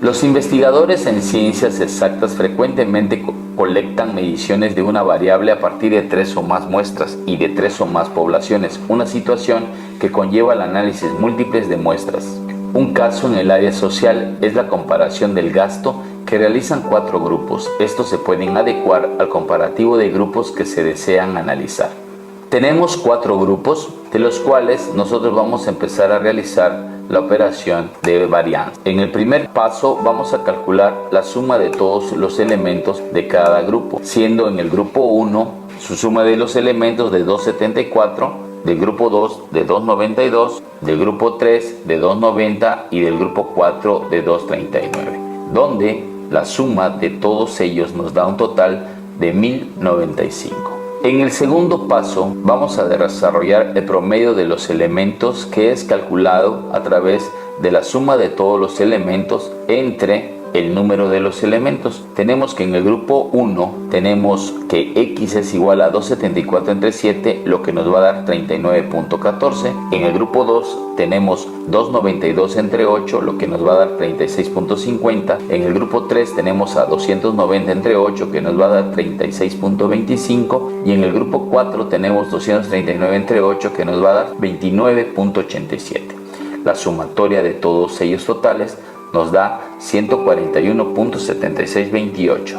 Los investigadores en ciencias exactas frecuentemente colectan mediciones de una variable a partir de 3 o más muestras y de 3 o más poblaciones, una situación que conlleva el análisis múltiples de muestras. Un caso en el área social es la comparación del gasto que realizan 4 grupos. Estos se pueden adecuar al comparativo de grupos que se desean analizar. Tenemos 4 grupos, de los cuales nosotros vamos a empezar a realizar la operación de varianza. En el primer paso vamos a calcular la suma de todos los elementos de cada grupo, siendo en el grupo 1 su suma de los elementos de 274, del grupo 2 de 292, del grupo 3 de 290 y del grupo 4 de 239, donde la suma de todos ellos nos da un total de 1095. En el segundo paso vamos a desarrollar el promedio de los elementos, que es calculado a través de la suma de todos los elementos entre el número de los elementos. Tenemos que en el grupo 1 tenemos que x es igual a 274 entre 7, lo que nos va a dar 39.14. En el grupo 2 tenemos 292 entre 8, lo que nos va a dar 36.50. En el grupo 3 tenemos a 290 entre 8, que nos va a dar 36.25. Y en el grupo 4 tenemos 239 entre 8, que nos va a dar 29.87. La sumatoria de todos ellos totales nos da 141.7628.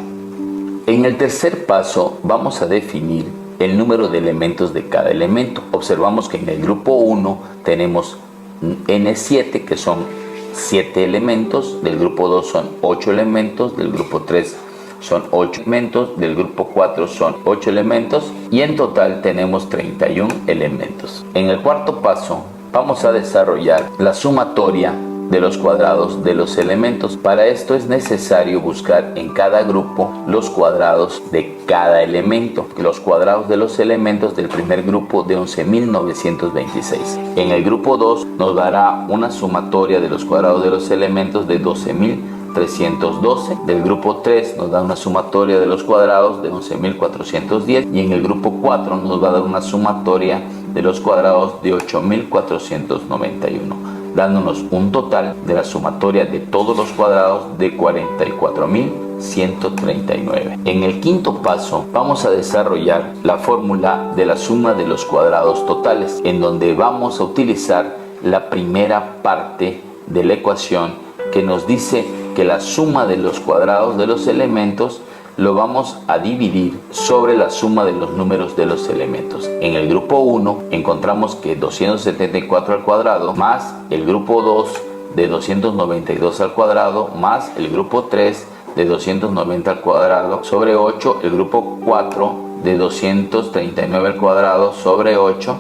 En el tercer paso vamos a definir el número de elementos de cada elemento. Observamos que en el grupo 1 tenemos N7, que son 7 elementos, del grupo 2 son 8 elementos, del grupo 3 son 8 elementos, del grupo 4 son 8 elementos y en total tenemos 31 elementos. En el cuarto paso vamos a desarrollar la sumatoria de los cuadrados de los elementos. Para esto es necesario buscar en cada grupo los cuadrados de cada elemento. Los cuadrados de los elementos del primer grupo de 11.926. En el grupo 2 nos dará una sumatoria de los cuadrados de los elementos de 12.312. Del grupo 3 nos da una sumatoria de los cuadrados de 11.410 y en el grupo 4 nos va a dar una sumatoria de los cuadrados de 8.491. dándonos un total de la sumatoria de todos los cuadrados de 44.139. En el quinto paso vamos a desarrollar la fórmula de la suma de los cuadrados totales, en donde vamos a utilizar la primera parte de la ecuación que nos dice que la suma de los cuadrados de los elementos lo vamos a dividir sobre la suma de los números de los elementos. En el grupo 1 encontramos que 274 al cuadrado más el grupo 2 de 292 al cuadrado más el grupo 3 de 290 al cuadrado sobre 8, el grupo 4 de 239 al cuadrado sobre 8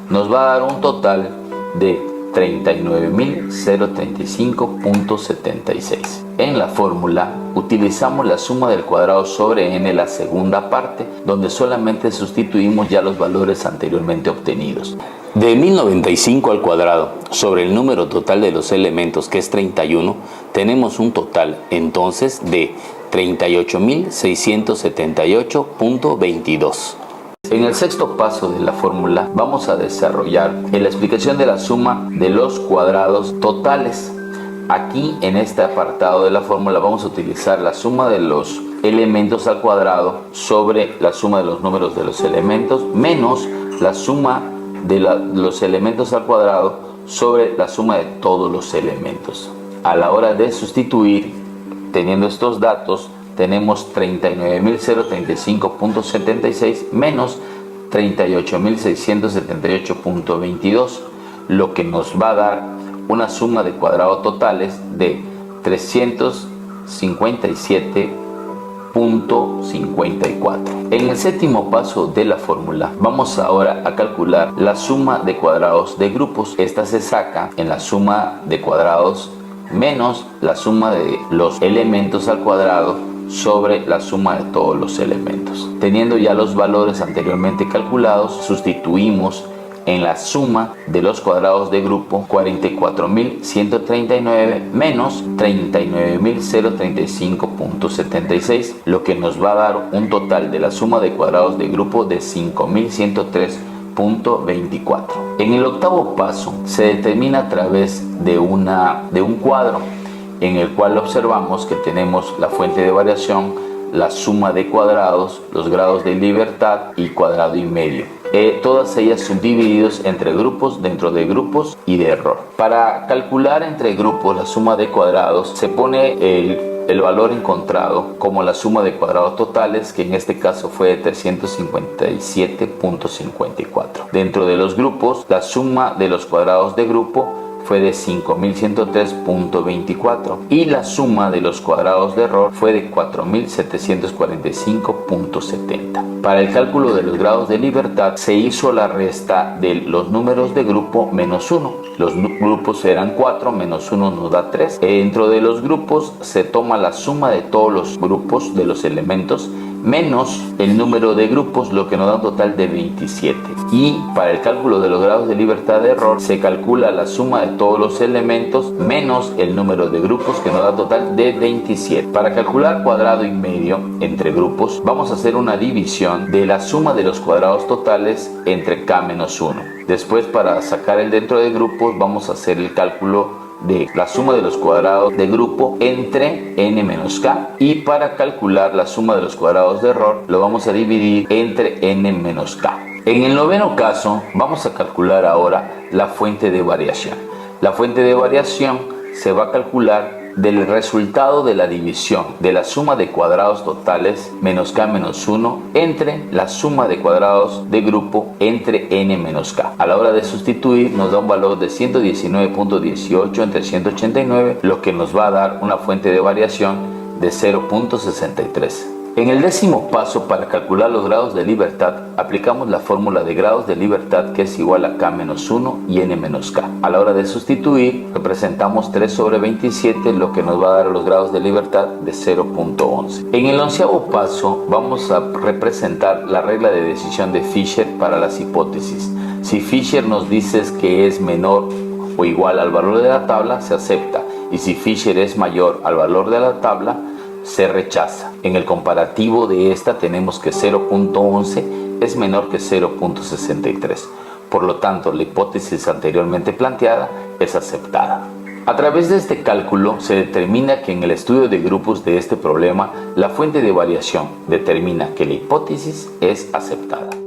nos va a dar un total de 39.035.76. En la fórmula utilizamos la suma del cuadrado sobre n, la segunda parte, donde solamente sustituimos ya los valores anteriormente obtenidos. De 1095 al cuadrado sobre el número total de los elementos, que es 31, tenemos un total entonces de 38.678.22. En el sexto paso de la fórmula vamos a desarrollar la explicación de la suma de los cuadrados totales. Aquí en este apartado de la fórmula vamos a utilizar la suma de los elementos al cuadrado sobre la suma de los números de los elementos menos la suma de los elementos al cuadrado sobre la suma de todos los elementos. A la hora de sustituir, teniendo estos datos, tenemos 39.035.76 menos 38.678.22, lo que nos va a dar una suma de cuadrados totales de 357.54. En el séptimo paso de la fórmula vamos ahora a calcular la suma de cuadrados de grupos. Esta se saca en la suma de cuadrados menos la suma de los elementos al cuadrado sobre la suma de todos los elementos. Teniendo ya los valores anteriormente calculados, sustituimos en la suma de los cuadrados de grupo 44.139 menos 39.035.76, lo que nos va a dar un total de la suma de cuadrados de grupo de 5.103.24. En el octavo paso se determina a través de un cuadro en el cual observamos que tenemos la fuente de variación, la suma de cuadrados, los grados de libertad y cuadrado y medio. Todas ellas subdivididos entre grupos, dentro de grupos y de error. Para calcular entre grupos la suma de cuadrados se pone el valor encontrado como la suma de cuadrados totales, que en este caso fue de 357.54. Dentro de los grupos, la suma de los cuadrados de grupo fue de 5.103.24 y la suma de los cuadrados de error fue de 4.745.70. Para el cálculo de los grados de libertad se hizo la resta de los números de grupo menos 1. Los grupos eran 4, menos 1 nos da 3. Dentro de los grupos se toma la suma de todos los grupos de los elementos menos el número de grupos, lo que nos da un total de 27. Y para el cálculo de los grados de libertad de error se calcula la suma de todos los elementos menos el número de grupos, que nos da un total de 27. Para calcular cuadrado y medio entre grupos vamos a hacer una división de la suma de los cuadrados totales entre k menos 1. Después, para sacar el dentro de grupos, vamos a hacer el cálculo de la suma de los cuadrados de grupo entre n menos k, y para calcular la suma de los cuadrados de error lo vamos a dividir entre n menos k. En el noveno caso vamos a calcular ahora la fuente de variación. La fuente de variación se va a calcular del resultado de la división de la suma de cuadrados totales menos k menos 1 entre la suma de cuadrados de grupo entre n menos k. A la hora de sustituir nos da un valor de 119.18 entre 189, lo que nos va a dar una fuente de variación de 0.63. En el décimo paso, para calcular los grados de libertad, aplicamos la fórmula de grados de libertad, que es igual a k menos 1 y n menos k. A la hora de sustituir, representamos 3 sobre 27, lo que nos va a dar los grados de libertad de 0.11. En el onceavo paso, vamos a representar la regla de decisión de Fisher para las hipótesis. Si Fisher nos dice que es menor o igual al valor de la tabla, se acepta. Y si Fisher es mayor al valor de la tabla, se rechaza. En el comparativo de esta tenemos que 0.11 es menor que 0.63. Por lo tanto, la hipótesis anteriormente planteada es aceptada. A través de este cálculo se determina que en el estudio de grupos de este problema, la fuente de variación determina que la hipótesis es aceptada.